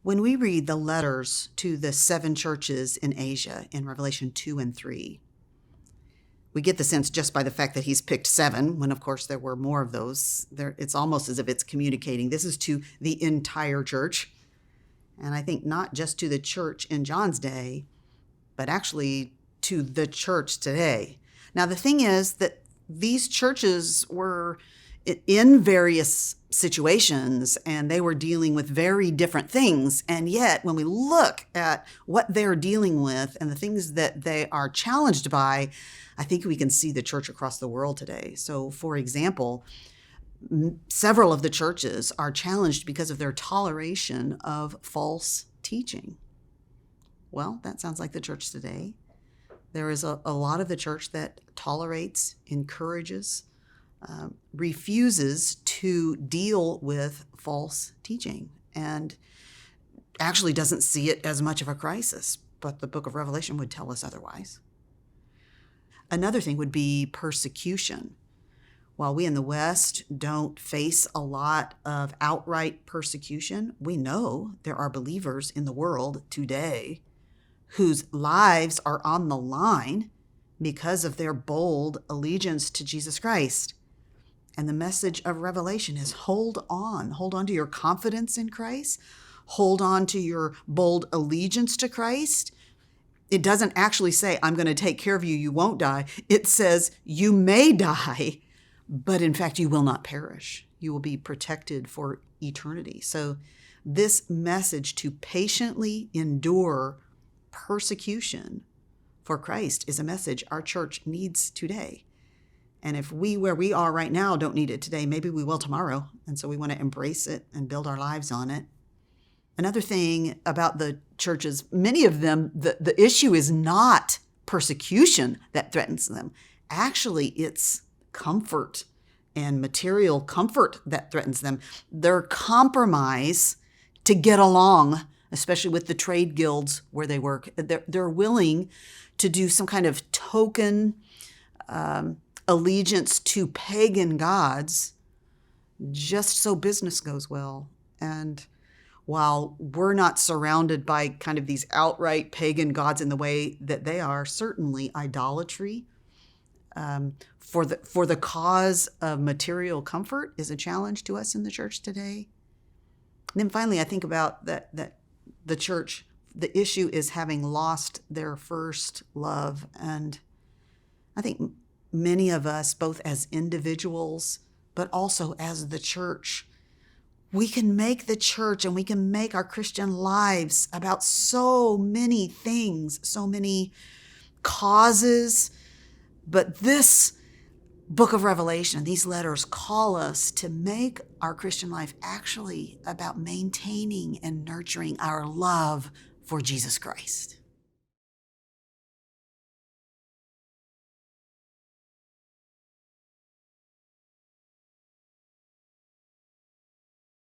When we read the letters to the 7 churches in Asia in Revelation 2 and 3, we get the sense just by the fact that he's picked 7, when of course there were more of those. It's almost as if it's communicating this is to the entire church. And I think not just to the church in John's day, but actually to the church today. Now, the thing is that these churches were in various situations and they were dealing with very different things. And yet, when we look at what they're dealing with and the things that they are challenged by, I think we can see the church across the world today. So, for example, several of the churches are challenged because of their toleration of false teaching. Well, that sounds like the church today. There is a lot of the church that tolerates, encourages, refuses to deal with false teaching and actually doesn't see it as much of a crisis. But the book of Revelation would tell us otherwise. Another thing would be persecution. While we in the West don't face a lot of outright persecution, we know there are believers in the world today whose lives are on the line because of their bold allegiance to Jesus Christ. And the message of Revelation is hold on to your confidence in Christ, hold on to your bold allegiance to Christ. It doesn't actually say, I'm going to take care of you, you won't die. It says, you may die, but in fact, you will not perish. You will be protected for eternity. So this message to patiently endure persecution for Christ is a message our church needs today. And if we, where we are right now, don't need it today, maybe we will tomorrow. And so we want to embrace it and build our lives on it. Another thing about the churches, many of them, the issue is not persecution that threatens them. Actually, it's comfort and material comfort that threatens them. Their compromise to get along, especially with the trade guilds where they work, they're willing to do some kind of token allegiance to pagan gods just so business goes well. And while we're not surrounded by kind of these outright pagan gods in the way that they are, certainly idolatry for the cause of material comfort is a challenge to us in the church today. And then finally, I think about that the church, the issue is having lost their first love. And I think many of us, both as individuals, but also as the church, we can make the church and we can make our Christian lives about so many things, so many causes. But this book of Revelation, these letters call us to make our Christian life actually about maintaining and nurturing our love for Jesus Christ.